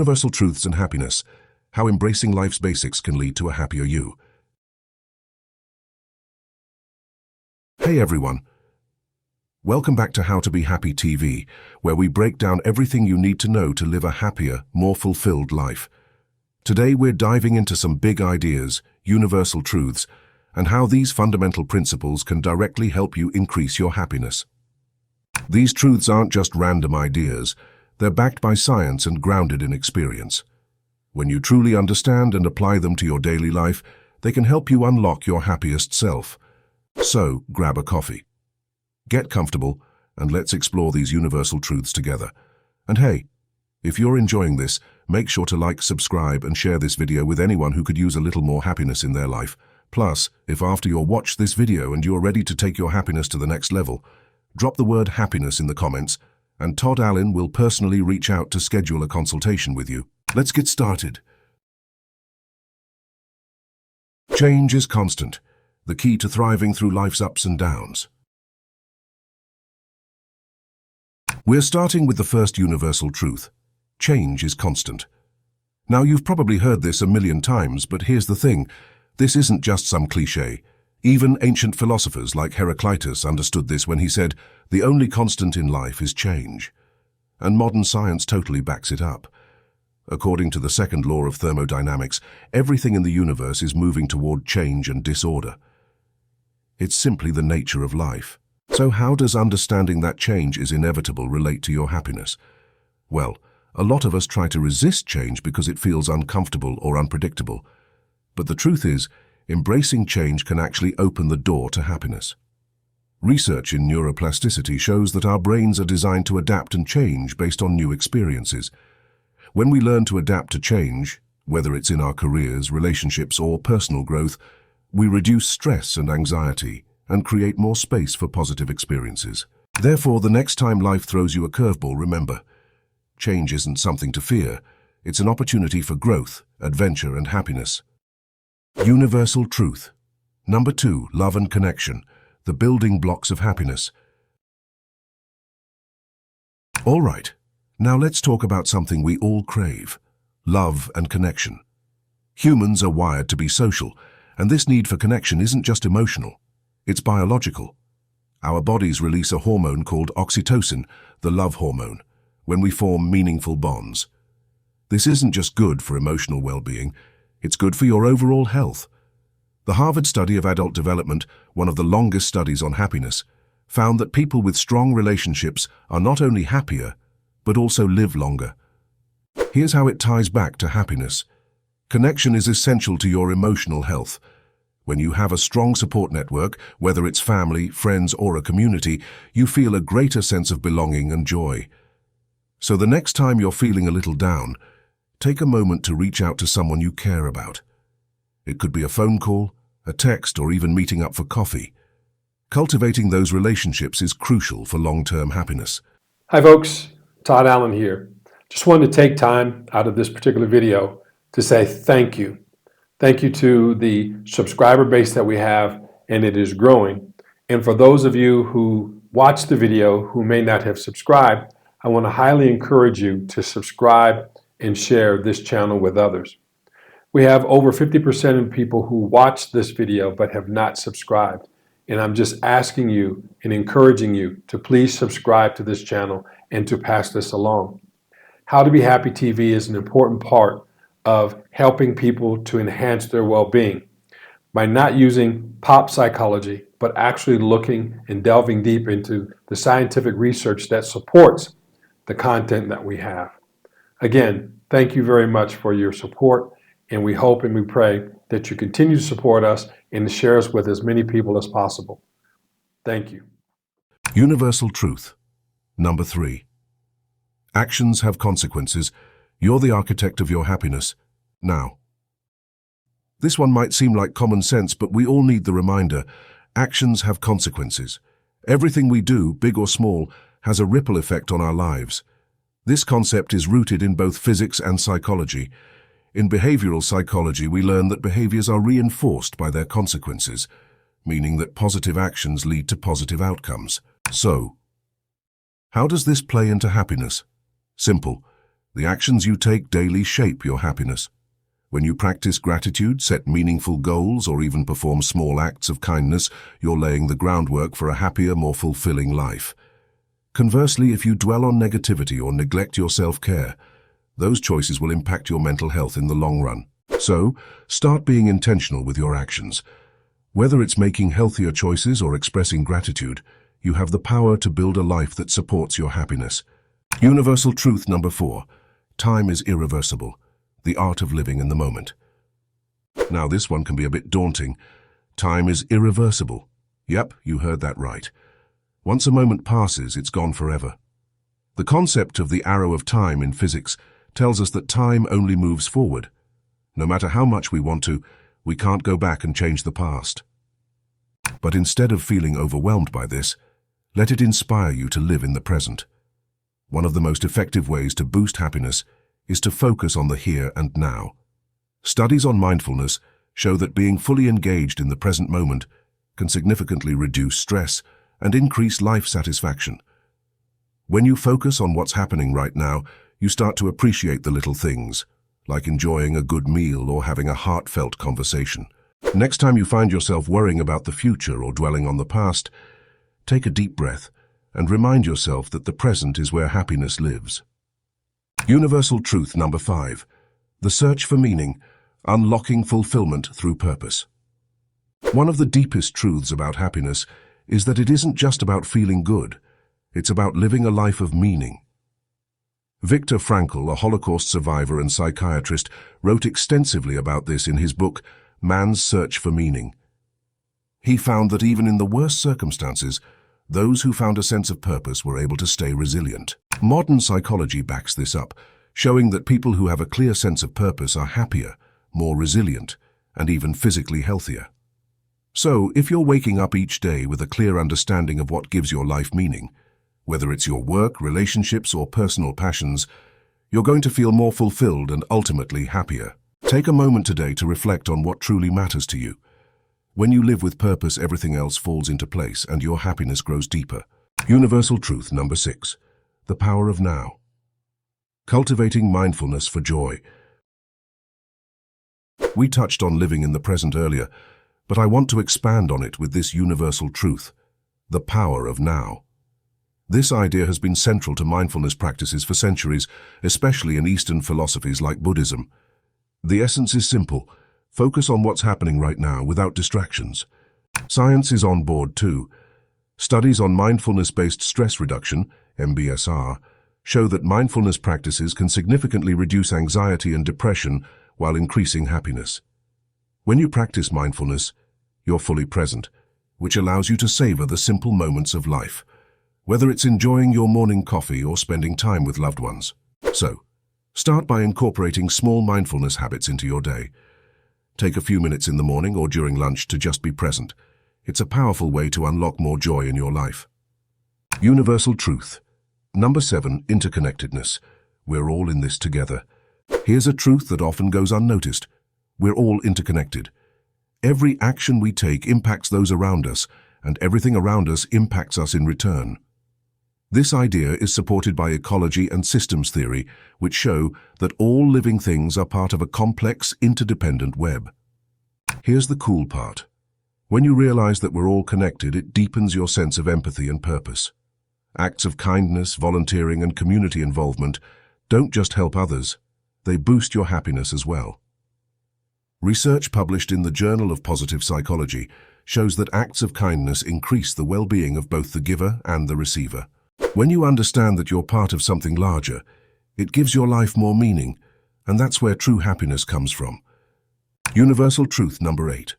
Universal Truths and Happiness, How Embracing Life's Basics Can Lead to a Happier You. Hey everyone. Welcome back to How to Be Happy TV, where we break down everything you need to know to live a happier, more fulfilled life. Today we're diving into some big ideas, universal truths, and how these fundamental principles can directly help you increase your happiness. These truths aren't just random ideas, they're backed by science and grounded in experience. When you truly understand and apply them to your daily life, they can help you unlock your happiest self. So, grab a coffee. Get comfortable, and let's explore these universal truths together. And hey, if you're enjoying this, make sure to like, subscribe, and share this video with anyone who could use a little more happiness in their life. Plus, if after you watch this video and you're ready to take your happiness to the next level, drop the word happiness in the comments, and Todd Allen will personally reach out to schedule a consultation with you. Let's get started. Change is constant, the key to thriving through life's ups and downs. We're starting with the first universal truth. Change is constant. Now, you've probably heard this a million times, but here's the thing. This isn't just some cliché. Even ancient philosophers like Heraclitus understood this when he said, "The only constant in life is change." And modern science totally backs it up. According to the second law of thermodynamics, everything in the universe is moving toward change and disorder. It's simply the nature of life. So how does understanding that change is inevitable relate to your happiness? Well, a lot of us try to resist change because it feels uncomfortable or unpredictable. But the truth is, embracing change can actually open the door to happiness. Research in neuroplasticity shows that our brains are designed to adapt and change based on new experiences. When we learn to adapt to change, whether it's in our careers, relationships, or personal growth, we reduce stress and anxiety and create more space for positive experiences. Therefore, the next time life throws you a curveball, remember, change isn't something to fear. It's an opportunity for growth, adventure, and happiness. Universal truth. Number 2, love and connection, the building blocks of happiness. All right, now let's talk about something we all crave, love and connection. Humans are wired to be social, and this need for connection isn't just emotional, it's biological. Our bodies release a hormone called oxytocin, the love hormone, when we form meaningful bonds. This isn't just good for emotional well-being, it's good for your overall health. The Harvard study of adult development, one of the longest studies on happiness, found that people with strong relationships are not only happier, but also live longer. Here's how it ties back to happiness. Connection is essential to your emotional health. When you have a strong support network, whether it's family, friends, or a community, you feel a greater sense of belonging and joy. So the next time you're feeling a little down, take a moment to reach out to someone you care about. It could be a phone call, a text, or even meeting up for coffee. Cultivating those relationships is crucial for long-term happiness. Hi folks, Todd Allen here. Just wanted to take time out of this particular video to say thank you. Thank you to the subscriber base that we have, and it is growing. And for those of you who watch the video who may not have subscribed, I want to highly encourage you to subscribe and share this channel with others. We have over 50% of people who watch this video but have not subscribed. And I'm just asking you and encouraging you to please subscribe to this channel and to pass this along. How to Be Happy TV is an important part of helping people to enhance their well-being by not using pop psychology, but actually looking and delving deep into the scientific research that supports the content that we have. Again, thank you very much for your support, and we hope and we pray that you continue to support us and to share us with as many people as possible. Thank you. Universal truth. Number 3. Actions have consequences. You're the architect of your happiness. Now. This one might seem like common sense, but we all need the reminder. Actions have consequences. Everything we do, big or small, has a ripple effect on our lives. This concept is rooted in both physics and psychology. In behavioral psychology, we learn that behaviors are reinforced by their consequences, meaning that positive actions lead to positive outcomes. So, how does this play into happiness? Simple. The actions you take daily shape your happiness. When you practice gratitude, set meaningful goals, or even perform small acts of kindness, you're laying the groundwork for a happier, more fulfilling life. Conversely, if you dwell on negativity or neglect your self-care, those choices will impact your mental health in the long run. So, start being intentional with your actions. Whether it's making healthier choices or expressing gratitude, you have the power to build a life that supports your happiness. Universal truth number 4. Time is irreversible. The art of living in the moment. Now this one can be a bit daunting. Time is irreversible. Yep, you heard that right. Once a moment passes, it's gone forever. The concept of the arrow of time in physics tells us that time only moves forward. No matter how much we want to, we can't go back and change the past. But instead of feeling overwhelmed by this, let it inspire you to live in the present. One of the most effective ways to boost happiness is to focus on the here and now. Studies on mindfulness show that being fully engaged in the present moment can significantly reduce stress and increase life satisfaction. When you focus on what's happening right now, you start to appreciate the little things, like enjoying a good meal or having a heartfelt conversation. Next time you find yourself worrying about the future or dwelling on the past, take a deep breath and remind yourself that the present is where happiness lives. Universal truth number 5. The search for meaning, unlocking fulfillment through purpose. One of the deepest truths about happiness is that it isn't just about feeling good. It's about living a life of meaning. Viktor Frankl, a Holocaust survivor and psychiatrist, wrote extensively about this in his book, Man's Search for Meaning. He found that even in the worst circumstances, those who found a sense of purpose were able to stay resilient. Modern psychology backs this up, showing that people who have a clear sense of purpose are happier, more resilient, and even physically healthier. So, if you're waking up each day with a clear understanding of what gives your life meaning, whether it's your work, relationships, or personal passions, you're going to feel more fulfilled and ultimately happier. Take a moment today to reflect on what truly matters to you. When you live with purpose, everything else falls into place and your happiness grows deeper. Universal truth number 6. The power of now. Cultivating mindfulness for joy. We touched on living in the present earlier, but I want to expand on it with this universal truth, the power of now. This idea has been central to mindfulness practices for centuries, especially in Eastern philosophies like Buddhism. The essence is simple. Focus on what's happening right now without distractions. Science is on board too. Studies on mindfulness-based stress reduction, MBSR, show that mindfulness practices can significantly reduce anxiety and depression while increasing happiness. When you practice mindfulness, you're fully present, which allows you to savor the simple moments of life, whether it's enjoying your morning coffee or spending time with loved ones. So, start by incorporating small mindfulness habits into your day. Take a few minutes in the morning or during lunch to just be present. It's a powerful way to unlock more joy in your life. Universal truth. Number 7, interconnectedness. We're all in this together. Here's a truth that often goes unnoticed. We're all interconnected. Every action we take impacts those around us, and everything around us impacts us in return. This idea is supported by ecology and systems theory, which show that all living things are part of a complex, interdependent web. Here's the cool part. When you realize that we're all connected, it deepens your sense of empathy and purpose. Acts of kindness, volunteering, and community involvement don't just help others, they boost your happiness as well. Research published in the Journal of Positive Psychology shows that acts of kindness increase the well-being of both the giver and the receiver. When you understand that you're part of something larger, it gives your life more meaning, and that's where true happiness comes from. Universal truth number 8.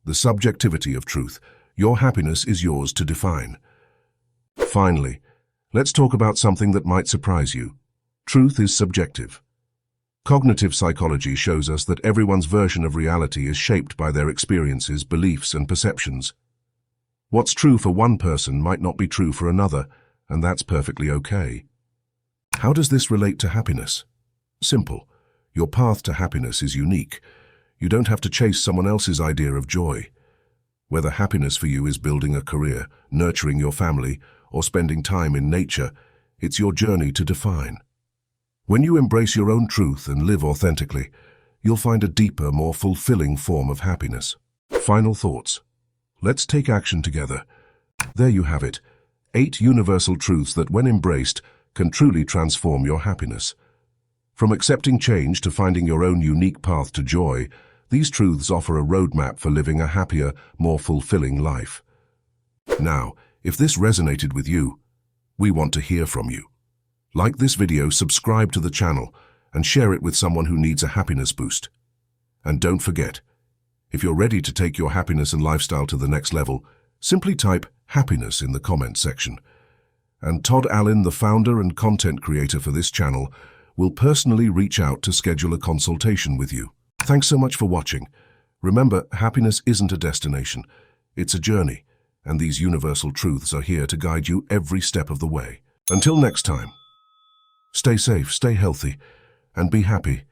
The subjectivity of truth. Your happiness is yours to define. Finally, let's talk about something that might surprise you. Truth is subjective. Cognitive psychology shows us that everyone's version of reality is shaped by their experiences, beliefs, and perceptions. What's true for one person might not be true for another, and that's perfectly okay. How does this relate to happiness? Simple. Your path to happiness is unique. You don't have to chase someone else's idea of joy. Whether happiness for you is building a career, nurturing your family, or spending time in nature, it's your journey to define. When you embrace your own truth and live authentically, you'll find a deeper, more fulfilling form of happiness. Final thoughts. Let's take action together. There you have it. 8 universal truths that, when embraced, can truly transform your happiness. From accepting change to finding your own unique path to joy, these truths offer a roadmap for living a happier, more fulfilling life. Now, if this resonated with you, we want to hear from you. Like this video, subscribe to the channel, and share it with someone who needs a happiness boost. And don't forget, if you're ready to take your happiness and lifestyle to the next level, simply type happiness in the comment section. And Todd Allen, the founder and content creator for this channel, will personally reach out to schedule a consultation with you. Thanks so much for watching. Remember, happiness isn't a destination, it's a journey, and these universal truths are here to guide you every step of the way. Until next time, stay safe, stay healthy, and be happy.